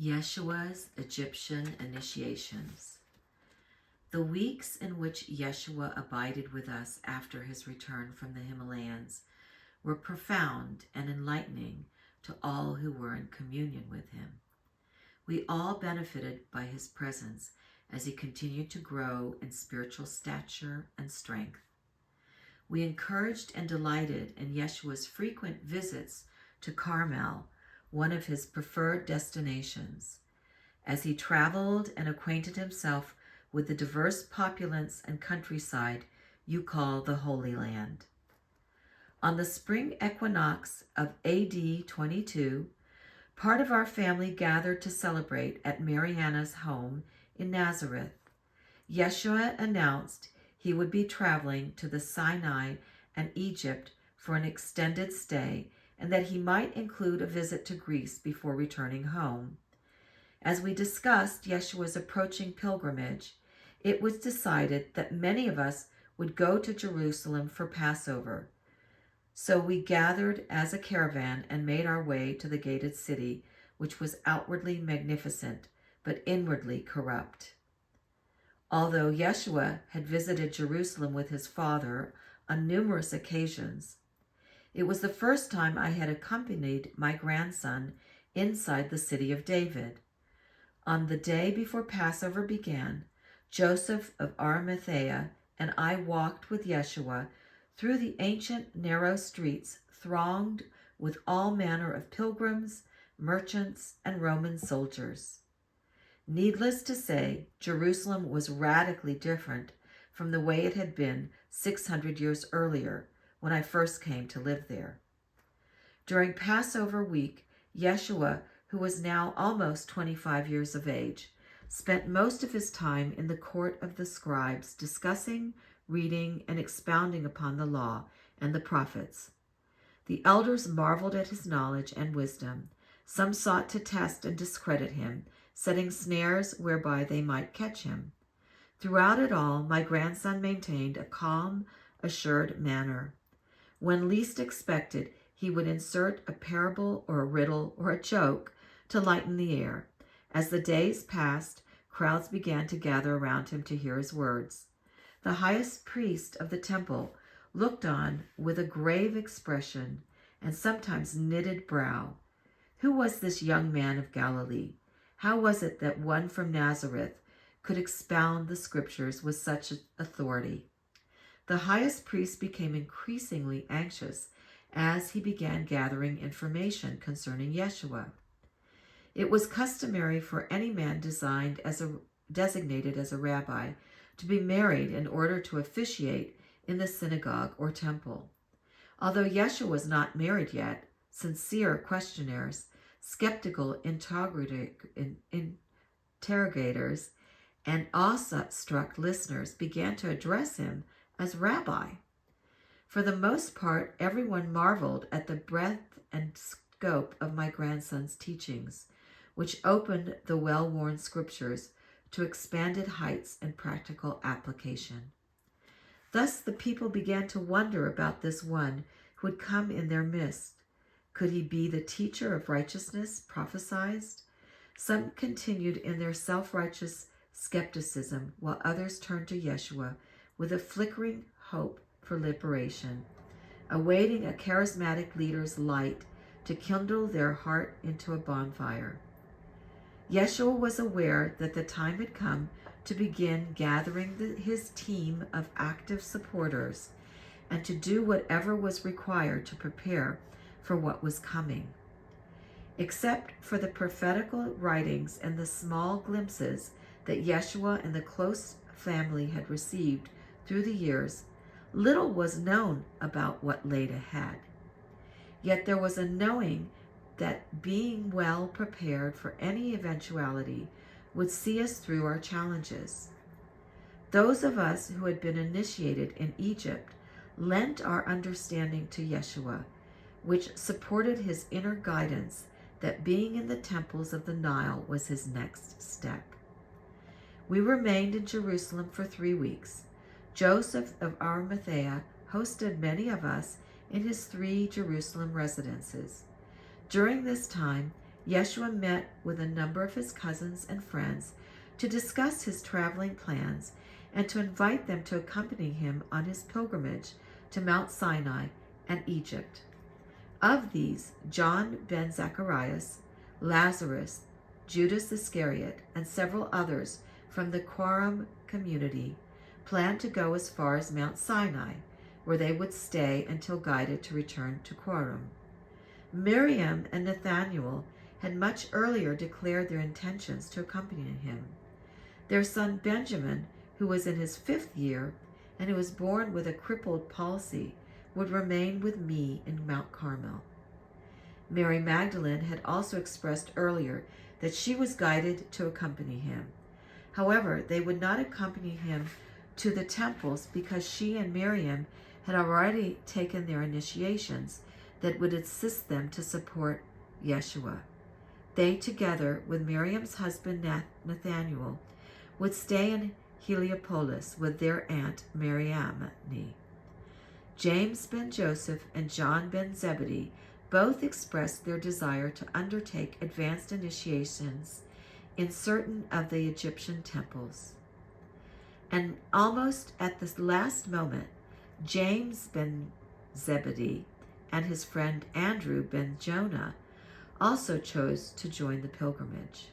Yeshua's Egyptian initiations. The weeks in which Yeshua abided with us after his return from the Himalayas were profound and enlightening to all who were in communion with him. We all benefited by his presence as he continued to grow in spiritual stature and strength. We encouraged and delighted in Yeshua's frequent visits to Carmel, one of his preferred destinations, as he traveled and acquainted himself with the diverse populace and countryside you call the Holy Land. On the spring equinox of AD 22, part of our family gathered to celebrate at Mariana's home in Nazareth. Yeshua announced he would be traveling to the Sinai and Egypt for an extended stay, and that he might include a visit to Greece before returning home. As we discussed Yeshua's approaching pilgrimage, it was decided that many of us would go to Jerusalem for Passover. So we gathered as a caravan and made our way to the gated city, which was outwardly magnificent, but inwardly corrupt. Although Yeshua had visited Jerusalem with his father on numerous occasions, it was the first time I had accompanied my grandson inside the city of David. On the day before Passover began, Joseph of Arimathea and I walked with Yeshua through the ancient narrow streets thronged with all manner of pilgrims, merchants, and Roman soldiers. Needless to say, Jerusalem was radically different from the way it had been 600 years earlier when I first came to live there. During Passover week, Yeshua, who was now almost 25 years of age, spent most of his time in the court of the scribes discussing, reading, and expounding upon the law and the prophets. The elders marveled at his knowledge and wisdom. Some sought to test and discredit him, setting snares whereby they might catch him. Throughout it all, my grandson maintained a calm, assured manner. When least expected, he would insert a parable or a riddle or a joke to lighten the air. As the days passed, crowds began to gather around him to hear his words. The highest priest of the temple looked on with a grave expression and sometimes knitted brow. Who was this young man of Galilee? How was it that one from Nazareth could expound the scriptures with such authority? The highest priest became increasingly anxious as he began gathering information concerning Yeshua. It was customary for any man designated as a rabbi to be married in order to officiate in the synagogue or temple. Although Yeshua was not married yet, sincere questioners, skeptical interrogators, and awe-struck listeners began to address him as rabbi. For the most part, everyone marveled at the breadth and scope of my grandson's teachings, which opened the well-worn scriptures to expanded heights and practical application. Thus the people began to wonder about this one who had come in their midst. Could he be the teacher of righteousness prophesied? Some continued in their self-righteous skepticism, while others turned to Yeshua with a flickering hope for liberation, awaiting a charismatic leader's light to kindle their heart into a bonfire. Yeshua was aware that the time had come to begin gathering his team of active supporters and to do whatever was required to prepare for what was coming. Except for the prophetical writings and the small glimpses that Yeshua and the close family had received through the years, little was known about what laid ahead. Yet there was a knowing that being well prepared for any eventuality would see us through our challenges. Those of us who had been initiated in Egypt lent our understanding to Yeshua, which supported his inner guidance that being in the temples of the Nile was his next step. We remained in Jerusalem for 3 weeks. Joseph of Arimathea hosted many of us in his 3 Jerusalem residences. During this time, Yeshua met with a number of his cousins and friends to discuss his traveling plans and to invite them to accompany him on his pilgrimage to Mount Sinai and Egypt. Of these, John ben Zacharias, Lazarus, Judas Iscariot, and several others from the Quorum community planned to go as far as Mount Sinai, where they would stay until guided to return to Quorum. Miriam and Nathanael had much earlier declared their intentions to accompany him. Their son Benjamin, who was in his 5th year and who was born with a crippled palsy, would remain with me in Mount Carmel. Mary Magdalene had also expressed earlier that she was guided to accompany him. However, they would not accompany him to the temples because she and Miriam had already taken their initiations that would assist them to support Yeshua. They, together with Miriam's husband Nathanael, would stay in Heliopolis with their aunt Mariamne. James ben Joseph and John ben Zebedee both expressed their desire to undertake advanced initiations in certain of the Egyptian temples. And almost at the last moment, James ben Zebedee and his friend Andrew ben Jonah also chose to join the pilgrimage.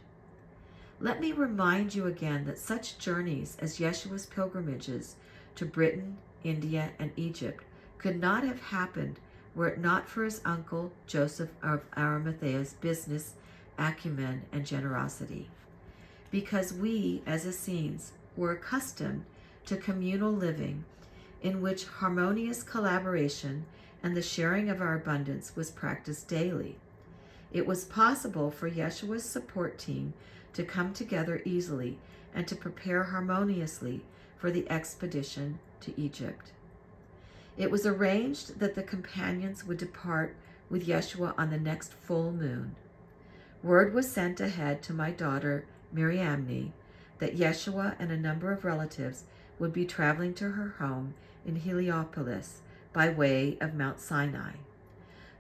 Let me remind you again that such journeys as Yeshua's pilgrimages to Britain, India, and Egypt could not have happened were it not for his uncle Joseph of Arimathea's business acumen and generosity. Because we, as Essenes, were accustomed to communal living in which harmonious collaboration and the sharing of our abundance was practiced daily, it was possible for Yeshua's support team to come together easily and to prepare harmoniously for the expedition to Egypt. It was arranged that the companions would depart with Yeshua on the next full moon. Word was sent ahead to my daughter Mariamne that Yeshua and a number of relatives would be traveling to her home in Heliopolis by way of Mount Sinai.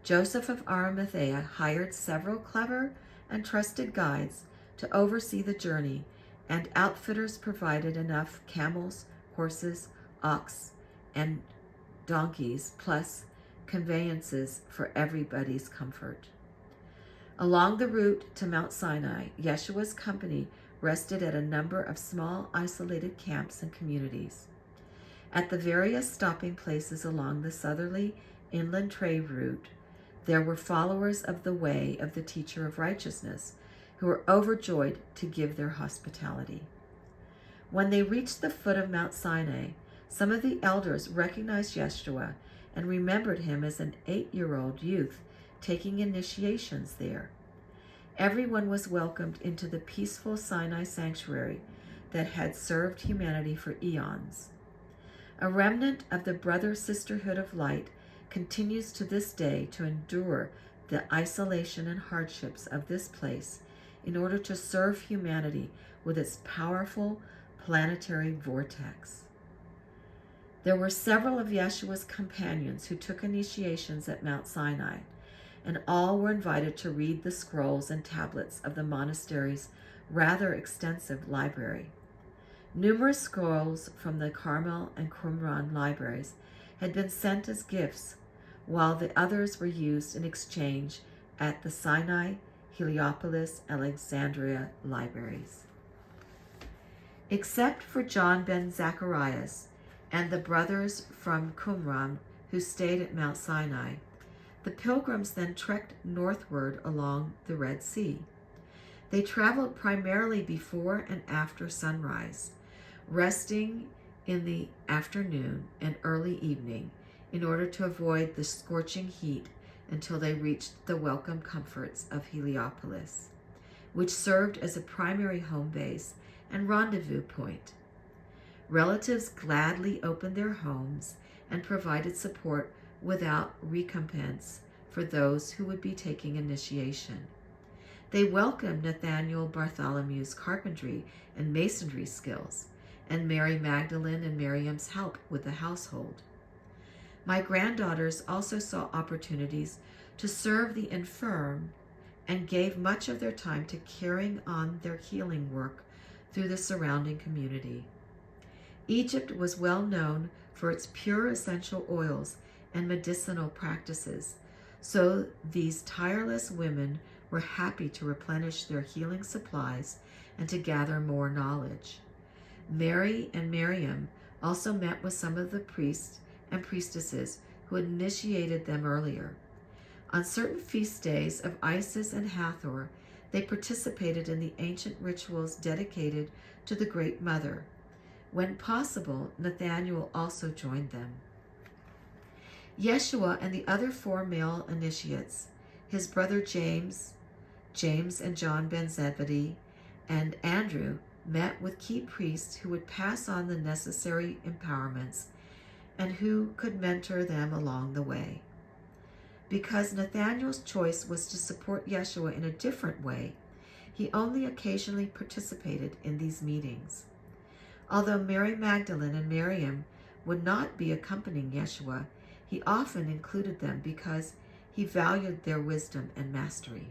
Joseph of Arimathea hired several clever and trusted guides to oversee the journey, and outfitters provided enough camels, horses, ox, and donkeys, plus conveyances for everybody's comfort. Along the route to Mount Sinai, Yeshua's company rested at a number of small isolated camps and communities. At the various stopping places along the southerly inland trade route, there were followers of the way of the teacher of righteousness who were overjoyed to give their hospitality. When they reached the foot of Mount Sinai, some of the elders recognized Yeshua and remembered him as an 8-year-old youth taking initiations there. Everyone was welcomed into the peaceful Sinai sanctuary that had served humanity for eons. A remnant of the brother-sisterhood of light continues to this day to endure the isolation and hardships of this place in order to serve humanity with its powerful planetary vortex. There were several of Yeshua's companions who took initiations at Mount Sinai, and all were invited to read the scrolls and tablets of the monastery's rather extensive library. Numerous scrolls from the Carmel and Qumran libraries had been sent as gifts, while the others were used in exchange at the Sinai, Heliopolis, Alexandria libraries. Except for John ben Zacharias and the brothers from Qumran who stayed at Mount Sinai, the pilgrims then trekked northward along the Red Sea. They traveled primarily before and after sunrise, resting in the afternoon and early evening in order to avoid the scorching heat until they reached the welcome comforts of Heliopolis, which served as a primary home base and rendezvous point. Relatives gladly opened their homes and provided support without recompense for those who would be taking initiation. They welcomed Nathanael Bartholomew's carpentry and masonry skills, and Mary Magdalene and Miriam's help with the household. My granddaughters also saw opportunities to serve the infirm and gave much of their time to carrying on their healing work through the surrounding community. Egypt was well known for its pure essential oils and medicinal practices, so these tireless women were happy to replenish their healing supplies and to gather more knowledge. Mary and Miriam also met with some of the priests and priestesses who had initiated them earlier. On certain feast days of Isis and Hathor, they participated in the ancient rituals dedicated to the Great Mother. When possible, Nathanael also joined them. Yeshua and the other 4 male initiates, his brother James and John ben Zebedee, and Andrew, met with key priests who would pass on the necessary empowerments and who could mentor them along the way. Because Nathanael's choice was to support Yeshua in a different way, he only occasionally participated in these meetings. Although Mary Magdalene and Miriam would not be accompanying Yeshua, he often included them because he valued their wisdom and mastery.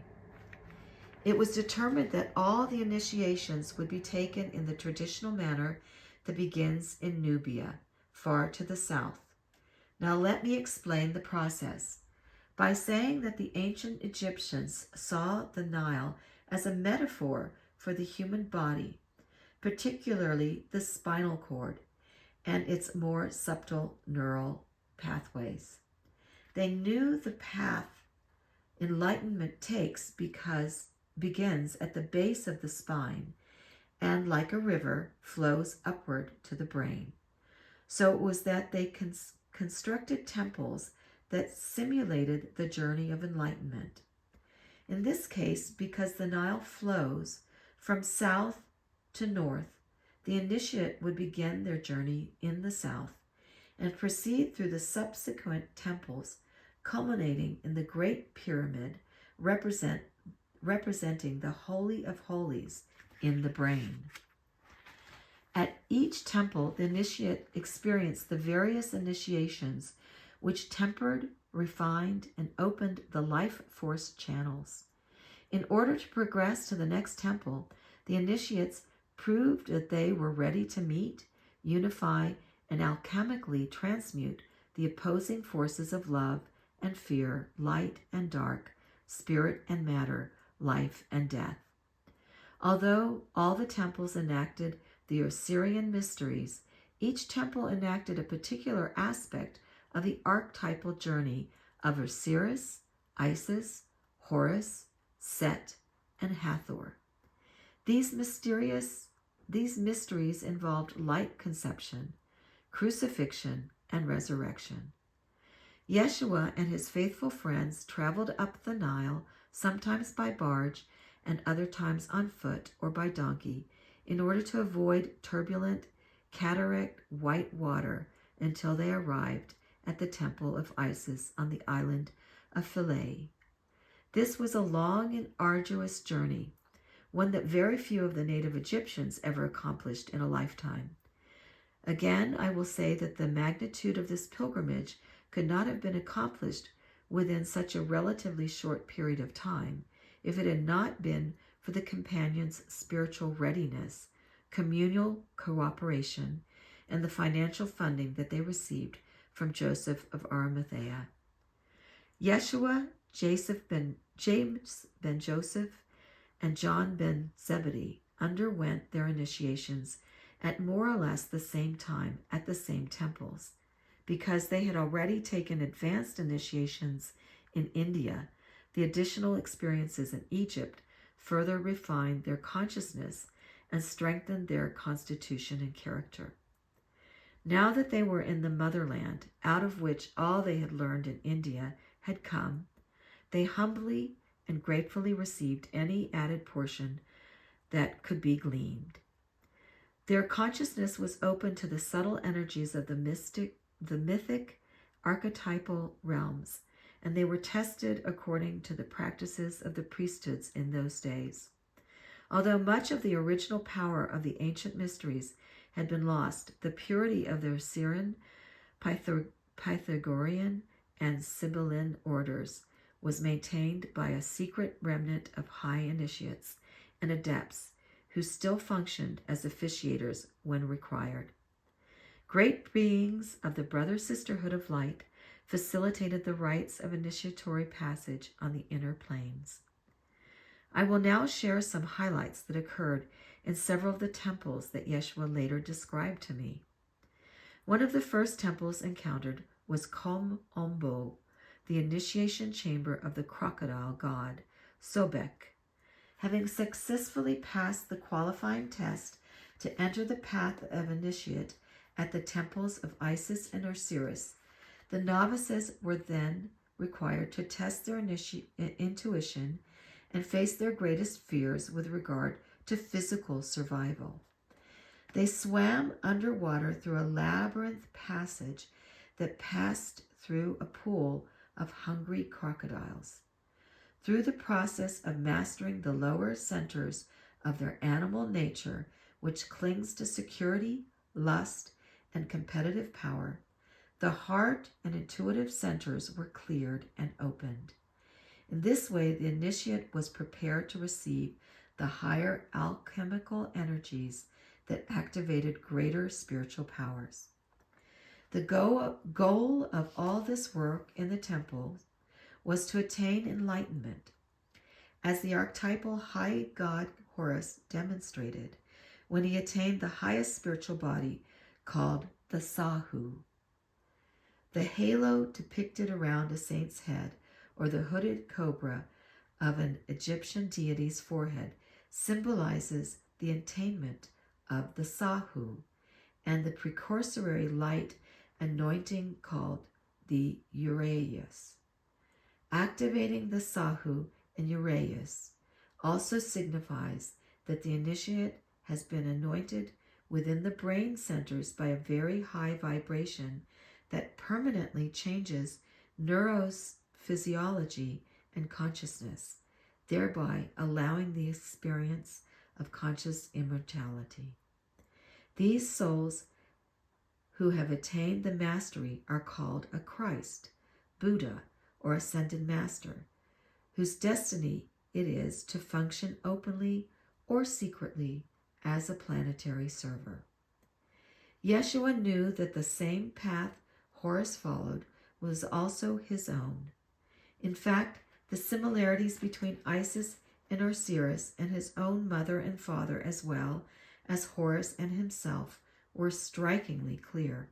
It was determined that all the initiations would be taken in the traditional manner that begins in Nubia, far to the south. Now let me explain the process. By saying that the ancient Egyptians saw the Nile as a metaphor for the human body, particularly the spinal cord and its more subtle neural pathways. They knew the path enlightenment takes begins at the base of the spine and, like a river, flows upward to the brain. So it was that they constructed temples that simulated the journey of enlightenment. In this case, because the Nile flows from south to north, the initiate would begin their journey in the south and proceed through the subsequent temples, culminating in the Great Pyramid, representing the Holy of Holies in the brain. At each temple, the initiate experienced the various initiations which tempered, refined, and opened the life force channels. In order to progress to the next temple, the initiates proved that they were ready to meet, unify, and alchemically transmute the opposing forces of love and fear, light and dark, spirit and matter, life and death. Although all the temples enacted the Osirian mysteries, each temple enacted a particular aspect of the archetypal journey of Osiris, Isis, Horus, Set, and Hathor. These mysteries involved light conception, crucifixion, and resurrection. Yeshua and his faithful friends traveled up the Nile, sometimes by barge and other times on foot or by donkey, in order to avoid turbulent, cataract white water until they arrived at the temple of Isis on the island of Philae. This was a long and arduous journey, one that very few of the native Egyptians ever accomplished in a lifetime. Again, I will say that the magnitude of this pilgrimage could not have been accomplished within such a relatively short period of time if it had not been for the companions' spiritual readiness, communal cooperation, and the financial funding that they received from Joseph of Arimathea. Yeshua, James ben Joseph, and John ben Zebedee underwent their initiations at more or less the same time at the same temples. Because they had already taken advanced initiations in India, the additional experiences in Egypt further refined their consciousness and strengthened their constitution and character. Now that they were in the motherland, out of which all they had learned in India had come, they humbly and gratefully received any added portion that could be gleaned. Their consciousness was open to the subtle energies of the mythic archetypal realms, and they were tested according to the practices of the priesthoods in those days. Although much of the original power of the ancient mysteries had been lost, the purity of their Syrian, Pythagorean, and Sibylline orders was maintained by a secret remnant of high initiates and adepts who still functioned as officiators when required. Great beings of the brother-sisterhood of light facilitated the rites of initiatory passage on the inner planes. I will now share some highlights that occurred in several of the temples that Yeshua later described to me. One of the first temples encountered was Kom Ombo, the initiation chamber of the crocodile god, Sobek. Having successfully passed the qualifying test to enter the path of initiate at the temples of Isis and Osiris, the novices were then required to test their intuition and face their greatest fears with regard to physical survival. They swam underwater through a labyrinth passage that passed through a pool of hungry crocodiles. Through the process of mastering the lower centers of their animal nature, which clings to security, lust, and competitive power, the heart and intuitive centers were cleared and opened. In this way, the initiate was prepared to receive the higher alchemical energies that activated greater spiritual powers. The goal of all this work in the temple was to attain enlightenment, as the archetypal high god Horus demonstrated when he attained the highest spiritual body called the Sahu. The halo depicted around a saint's head, or the hooded cobra of an Egyptian deity's forehead, symbolizes the attainment of the Sahu and the precursory light anointing called the Uraeus. Activating the Sahu and Uraeus also signifies that the initiate has been anointed within the brain centers by a very high vibration that permanently changes neurophysiology and consciousness, thereby allowing the experience of conscious immortality. These souls who have attained the mastery are called a Christ, Buddha, or ascended master, whose destiny it is to function openly or secretly as a planetary server. Yeshua knew that the same path Horus followed was also his own. In fact, the similarities between Isis and Osiris and his own mother and father, as well as Horus and himself, were strikingly clear.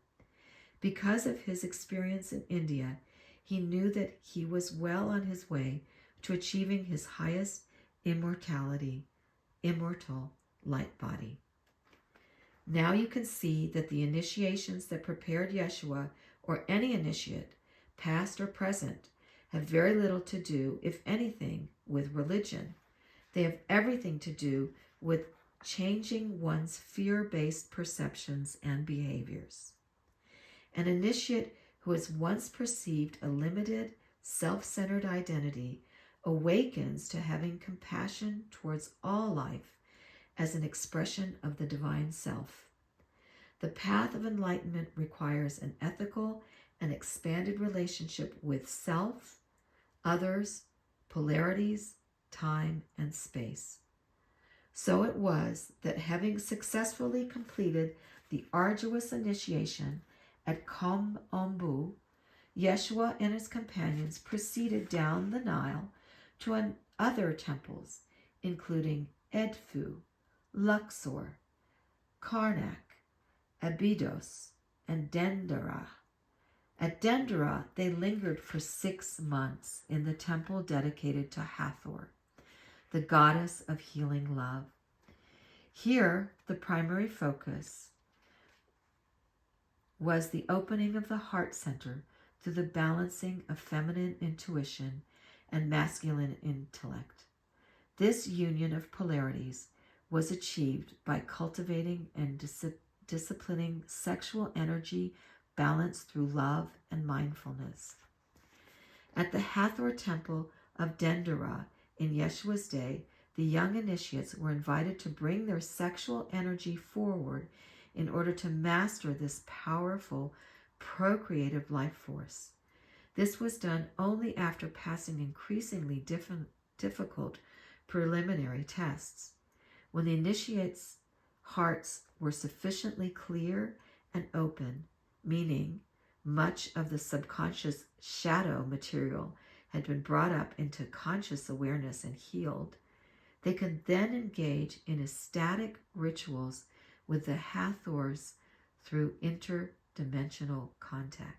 Because of his experience in India, he knew that he was well on his way to achieving his highest immortal light body. Now you can see that the initiations that prepared Yeshua, or any initiate, past or present, have very little to do, if anything, with religion. They have everything to do with changing one's fear-based perceptions and behaviors. An initiate who has once perceived a limited, self-centered identity awakens to having compassion towards all life as an expression of the divine self. The path of enlightenment requires an ethical and expanded relationship with self, others, polarities, time, and space. So it was that, having successfully completed the arduous initiation at Kom Ombu, Yeshua and his companions proceeded down the Nile to other temples, including Edfu, Luxor, Karnak, Abydos, and Dendera. At Dendera, they lingered for 6 months in the temple dedicated to Hathor, the goddess of healing love. Here, the primary focus was the opening of the heart center through the balancing of feminine intuition and masculine intellect. This union of polarities was achieved by cultivating and disciplining sexual energy balanced through love and mindfulness. At the Hathor temple of Dendera in Yeshua's day, the young initiates were invited to bring their sexual energy forward in order to master this powerful procreative life force. This was done only after passing increasingly difficult preliminary tests. When the initiates' hearts were sufficiently clear and open, meaning much of the subconscious shadow material had been brought up into conscious awareness and healed, they could then engage in ecstatic rituals with the Hathors through interdimensional contact.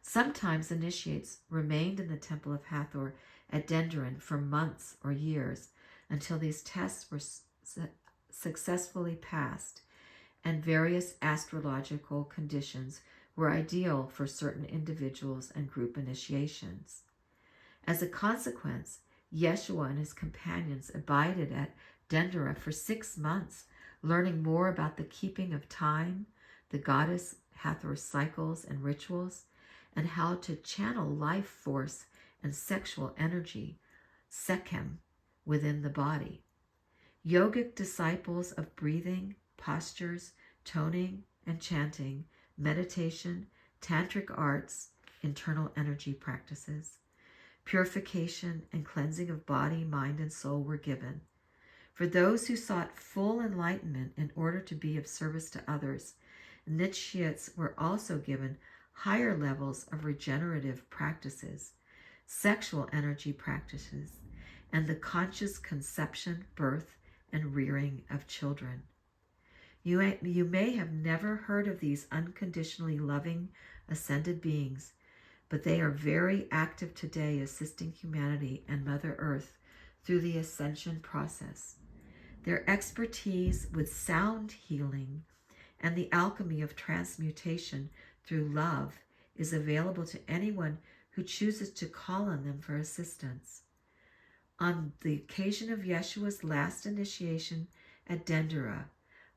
Sometimes initiates remained in the temple of Hathor at Dendera for months or years until these tests were successfully passed and various astrological conditions were ideal for certain individuals and group initiations. As a consequence, Yeshua and his companions abided at Dendera for 6 months, learning more about the keeping of time, the goddess Hathor's cycles and rituals, and how to channel life force and sexual energy, sekhem, within the body. Yogic disciples of breathing, postures, toning and chanting, meditation, tantric arts, internal energy practices, purification and cleansing of body, mind, and soul were given. For those who sought full enlightenment in order to be of service to others, initiates were also given higher levels of regenerative practices, sexual energy practices, and the conscious conception, birth, and rearing of children. You may have never heard of these unconditionally loving ascended beings, but they are very active today, assisting humanity and Mother Earth through the ascension process. Their expertise with sound healing and the alchemy of transmutation through love is available to anyone who chooses to call on them for assistance. On the occasion of Yeshua's last initiation at Dendera,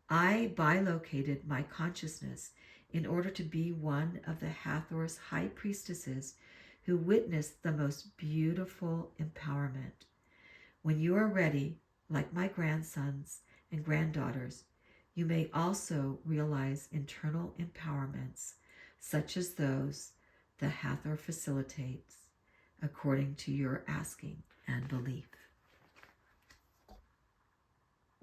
I bilocated my consciousness in order to be one of the Hathor's high priestesses who witnessed the most beautiful empowerment. When you are ready, like my grandsons and granddaughters, you may also realize internal empowerments, such as those the Hathor facilitates, according to your asking and belief.